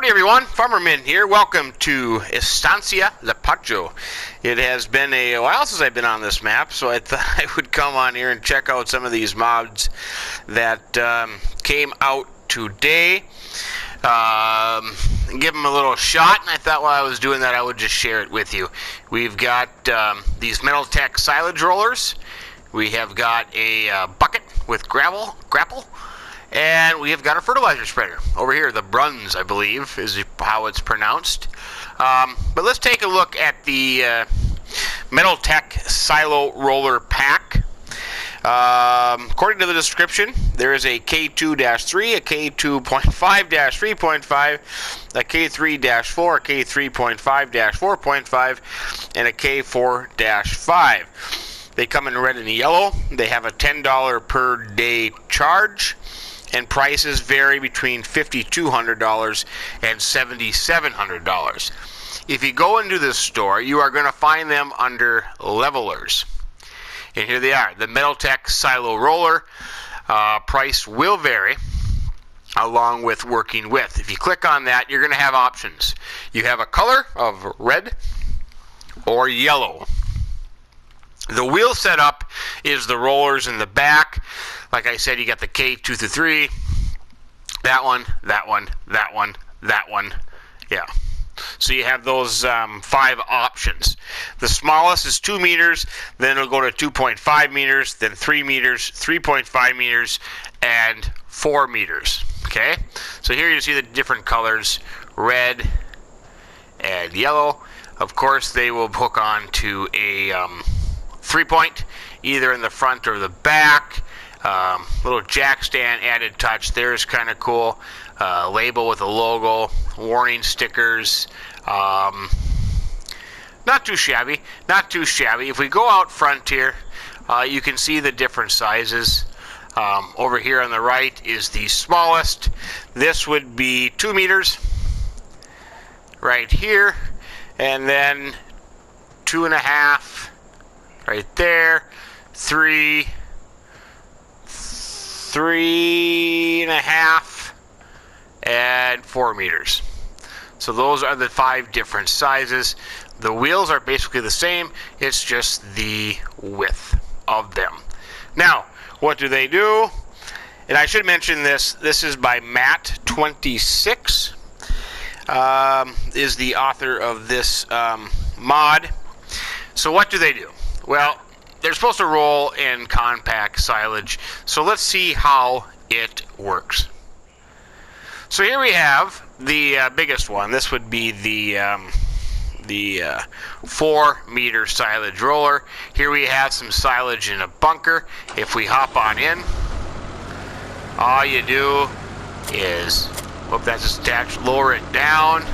Howdy everyone, Farmer Min here. Welcome to Estancia La Pacho. It has been a while since I've been on this map, so I thought I would come on here and check out some of these mods that came out today. Give them a little shot, and I thought while I was doing that I would just share it with you. We've got these Metaltech silage rollers. We have got a bucket with grapple. And we have got a fertilizer spreader over here, the Bruns, I believe, is how it's pronounced. But let's take a look at the Metaltech silo roller pack. According to the description, there is a K2-3, a K2.5-3.5, a K3-4, a K3.5-4.5, and a K4-5. They come in red and yellow. They have a $10 per day charge, and prices vary between $5,200 and $7,700. If you go into this store, you are going to find them under levelers. And here they are, the Metaltech silo roller. Price will vary along with working width. If you click on that, you're going to have options. You have a color of red or yellow. The wheel setup is the rollers in the back. Like I said, you got the K2-3, that one, that one, that one, that one. Yeah. So you have those 5 options. The smallest is 2 meters, then it'll go to 2.5 meters, then 3 meters, 3.5 meters, and 4 meters. Okay? So here you see the different colors, red and yellow. Of course, they will hook on to a 3-point, either in the front or the back. Little jack stand added touch there is kind of cool. Label with a logo, warning stickers. Not too shabby, not too shabby. If we go out front here, you can see the different sizes. Over here on the right is the smallest. This would be 2 meters right here, and then 2.5 right there, 3.5, and 4 meters. So those are the 5 different sizes. The wheels are basically the same, it's just the width of them. Now, what do they do? And I should mention this is by Matt26, is the author of this mod. So what do they do? Well, they're supposed to roll in compact silage. So let's see how it works. So here we have the biggest one. This would be the 4-meter silage roller. Here we have some silage in a bunker. If we hop on in, all you do is, whoop, that's just attached, lower it down,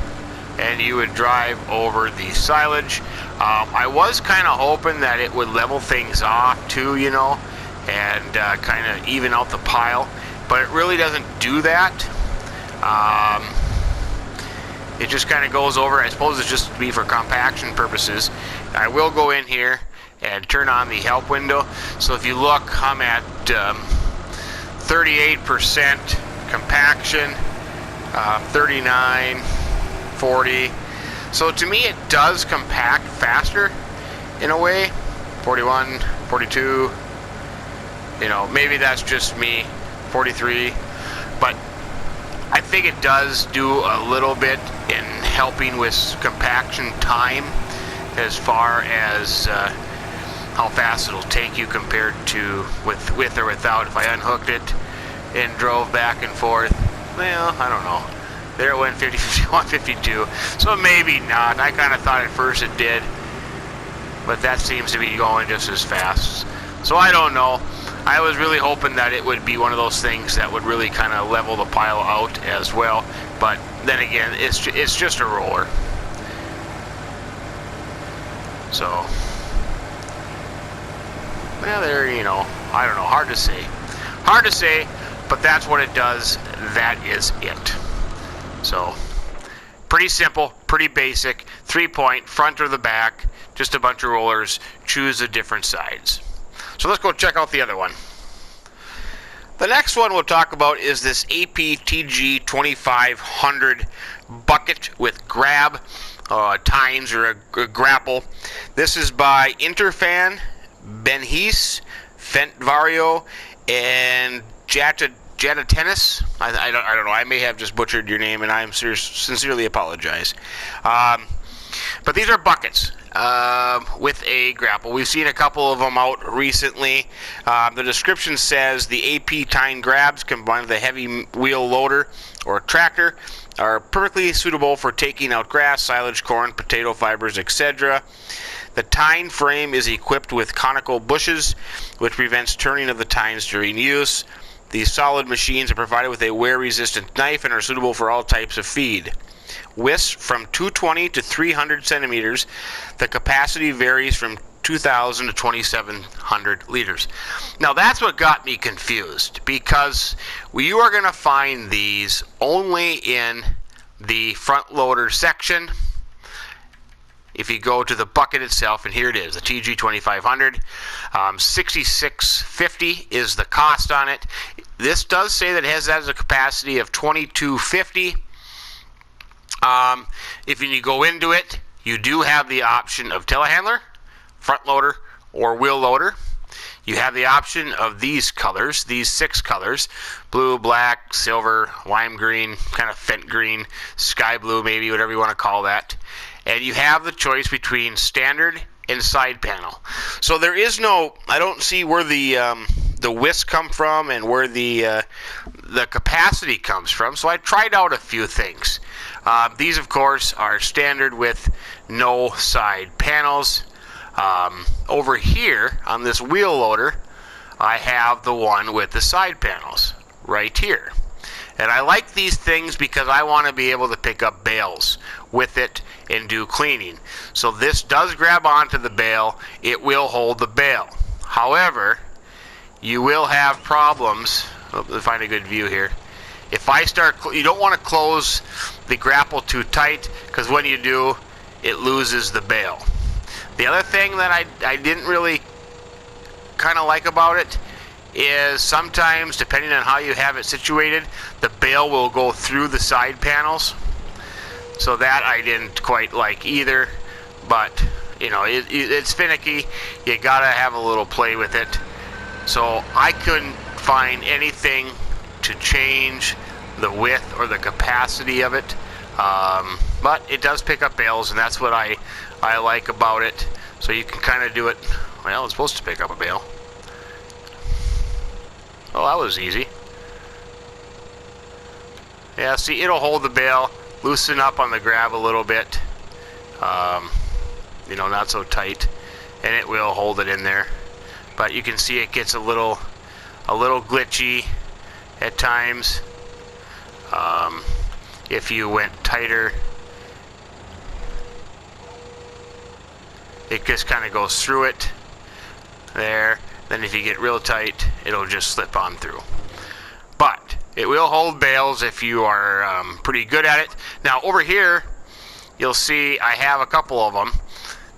and you would drive over the silage. I was kind of hoping that it would level things off too, you know, and kind of even out the pile, but it really doesn't do that. It just kind of goes over. I suppose it's just to be for compaction purposes. I will go in here and turn on the help window. So if you look, I'm at 38% compaction, 39, 40. So to me it does compact faster in a way. 41, 42, you know, maybe that's just me. 43, but I think it does do a little bit in helping with compaction time as far as how fast it'll take you compared to with or without. If I unhooked it and drove back and forth, well, I don't know. There it went 50, 51, 52. So maybe not. I kind of thought at first it did, but that seems to be going just as fast. So I don't know. I was really hoping that it would be one of those things that would really kind of level the pile out as well. But then again, it's just a roller. So, well, there, you know, I don't know. Hard to say. Hard to say, but that's what it does. That is it. So, pretty simple, pretty basic. 3-point, front or the back, just a bunch of rollers. Choose the different sides. So let's go check out the other one. The next one we'll talk about is this APTG 2500 bucket with grab, tines, or a grapple. This is by Interfan, Beunheas, Fendt-vario, and Jantjetennis. I don't know. I may have just butchered your name, and I sincerely apologize. But these are buckets with a grapple. We've seen a couple of them out recently. The description says the AP tine grabs combined with a heavy wheel loader or tractor are perfectly suitable for taking out grass, silage, corn, potato fibers, etc. The tine frame is equipped with conical bushes, which prevents turning of the tines during use. These solid machines are provided with a wear-resistant knife and are suitable for all types of feed. Widths from 220 to 300 centimeters. The capacity varies from 2,000 to 2,700 liters. Now that's what got me confused, because you are going to find these only in the front loader section. If you go to the bucket itself, and here it is, the TG 2500, $66.50 is the cost on it. This does say that it has a capacity of 2,250. If you go into it, you do have the option of telehandler, front loader, or wheel loader. You have the option of these colors, these 6 colors: blue, black, silver, lime green, kind of Fendt green, sky blue maybe, whatever you want to call that. And you have the choice between standard and side panel. So there is no, I don't see where the widths come from and where the capacity comes from. So I tried out a few things. These, of course, are standard with no side panels. Over here on this wheel loader, I have the one with the side panels right here. And I like these things because I want to be able to pick up bales with it and do cleaning. So this does grab onto the bale. It will hold the bale. However, you will have problems. Let's find a good view here. If I start, you don't want to close the grapple too tight, because when you do, it loses the bale. The other thing that I didn't really kind of like about it is sometimes, depending on how you have it situated, the bale will go through the side panels. So that I didn't quite like either. But, you know, it's finicky. You gotta have a little play with it. So I couldn't find anything to change the width or the capacity of it. But it does pick up bales, and that's what I like about it. So you can kind of do it. Well, it's supposed to pick up a bale. Oh, that was easy. Yeah, see, it'll hold the bale, loosen up on the grab a little bit. You know, not so tight, and it will hold it in there. But you can see it gets a little glitchy at times. If you went tighter, it just kind of goes through it there. Then if you get real tight, it'll just slip on through. But it will hold bales if you are pretty good at it. Now over here, you'll see I have a couple of them.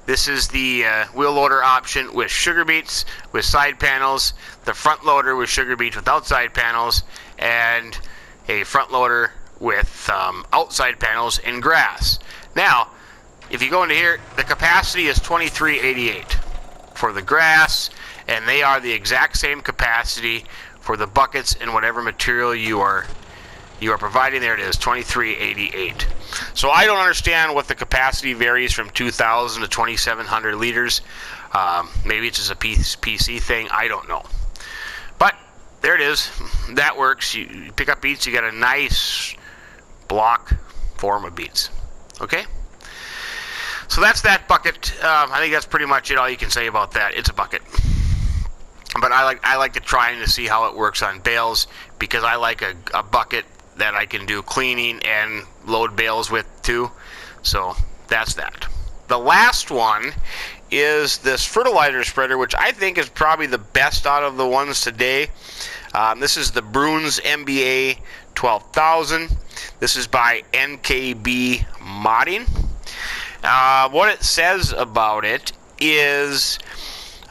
This is the wheel loader option with sugar beets with side panels, the front loader with sugar beets without side panels, and a front loader with outside panels and grass. Now, if you go into here, the capacity is 2388 for the grass, and they are the exact same capacity for the buckets and whatever material you are providing. There it is, 2388. So I don't understand what the capacity varies from 2,000 to 2,700 liters. Maybe it's just a PC thing. I don't know. But there it is. That works. You pick up beets, you get a nice block form of beets. Okay? So that's that bucket. I think that's pretty much it. All you can say about that. It's a bucket. But I like to try and to see how it works on bales, because I like a bucket that I can do cleaning and load bales with too. So that's that. The last one is this fertilizer spreader, which I think is probably the best out of the ones today. This is the Bruns MBA 12,000. This is by NKB Modding. What it says about it is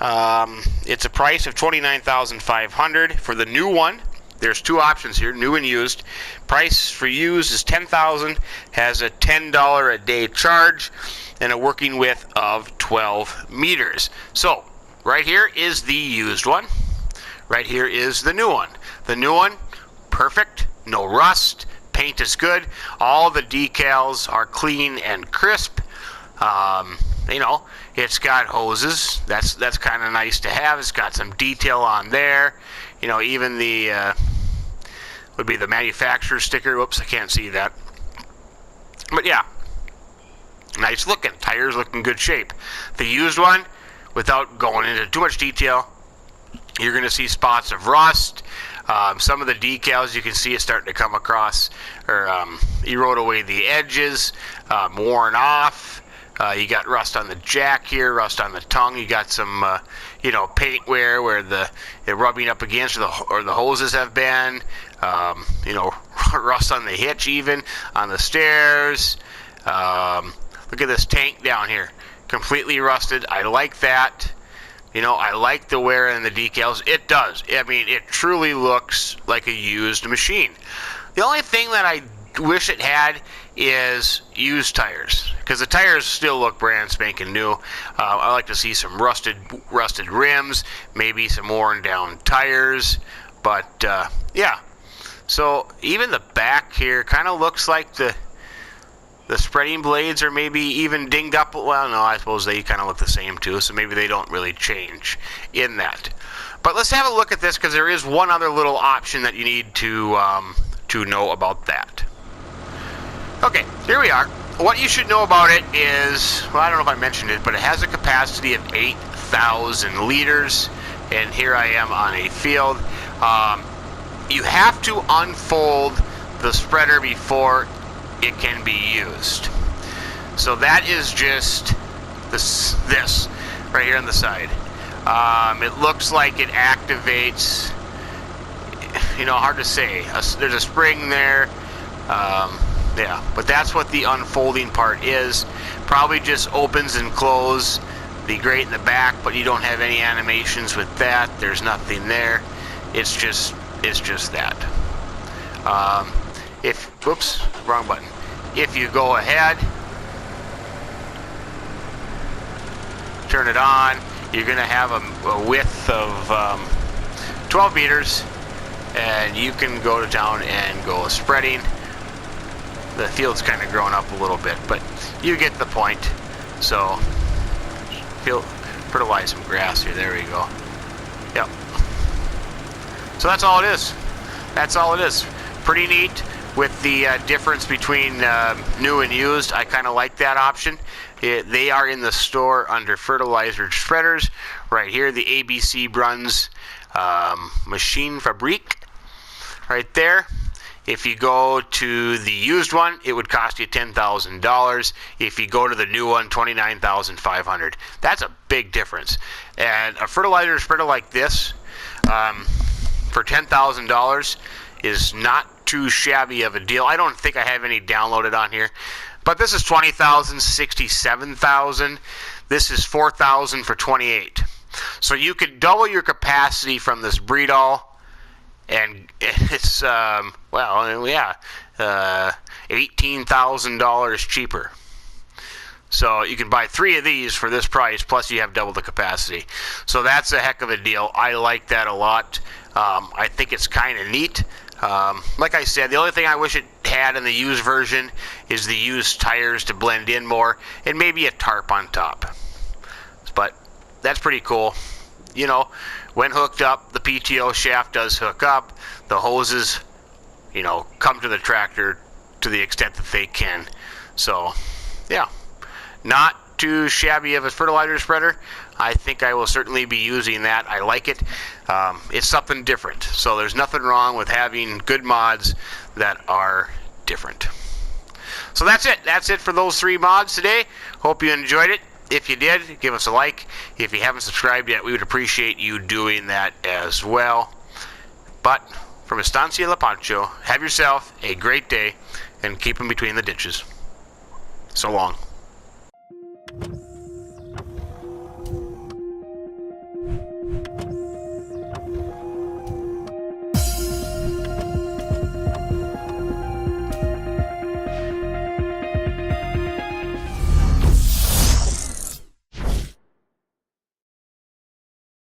it's a price of $29,500 for the new one. there's two options here, new and used. Price for used is $10,000, has a $10 a day charge, and a working width of 12 meters. So, right here is the used one. Right here is the new one. The new one, perfect, no rust, paint is good, all the decals are clean and crisp. You know, it's got hoses. That's kind of nice to have. It's got some detail on there. You know, even the would be the manufacturer sticker. Whoops, I can't see that. But yeah, nice looking. Tires look in good shape. The used one, without going into too much detail, you're going to see spots of rust. Some of the decals you can see is starting to come across or erode away the edges, worn off. You got rust on the jack here, rust on the tongue. You got some, you know, paint wear where they're rubbing up against or the hoses have been. You know, rust on the hitch even, on the stairs. Look at this tank down here, completely rusted. I like that. You know, I like the wear in the decals. It does. I mean, it truly looks like a used machine. The only thing that I wish it had is used tires, because the tires still look brand spanking new. I like to see some rusted rims, maybe some worn down tires, but yeah. So even the back here kind of looks like the spreading blades are maybe even dinged up. Well, no, I suppose they kind of look the same too, so maybe they don't really change in that. But let's have a look at this, because there is one other little option that you need to know about that. Okay, here we are. What you should know about it is, well, I don't know if I mentioned it, but it has a capacity of 8,000 liters, and here I am on a field. You have to unfold the spreader before it can be used. So that is just this right here on the side. It looks like it activates, you know, hard to say. There's a spring there. Yeah, but that's what the unfolding part is. Probably just opens and closes the grate in the back, but you don't have any animations with that. There's nothing there. It's just that. Whoops, wrong button. If you go ahead, turn it on, you're going to have a width of 12 meters, and you can go to town and go spreading. The field's kind of grown up a little bit, but you get the point. So, fertilize some grass here. There we go. Yep. So that's all it is. That's all it is. Pretty neat. With the difference between new and used, I kind of like that option. They are in the store under fertilizer spreaders. Right here, the ABC Bruns Machinebouw. Right there. If you go to the used one, it would cost you $10,000. If you go to the new one, $29,500. That's a big difference. And a fertilizer spreader like this, for $10,000, is not too shabby of a deal. I don't think I have any downloaded on here, but this is $20,000, $67,000. This is $4,000 for $28,000. So you could double your capacity from this breedall. And it's, $18,000 cheaper. So you can buy 3 of these for this price, plus you have double the capacity. So that's a heck of a deal. I like that a lot. I think it's kind of neat. Like I said, the only thing I wish it had in the used version is the used tires to blend in more, and maybe a tarp on top. But that's pretty cool. You know, when hooked up, the PTO shaft does hook up. The hoses, you know, come to the tractor to the extent that they can. So, yeah, not too shabby of a fertilizer spreader. I think I will certainly be using that. I like it. It's something different. So there's nothing wrong with having good mods that are different. So that's it. That's it for those 3 mods today. Hope you enjoyed it. If you did, give us a like. If you haven't subscribed yet, we would appreciate you doing that as well. But from Estancia La Pancho, have yourself a great day and keep them between the ditches. So long.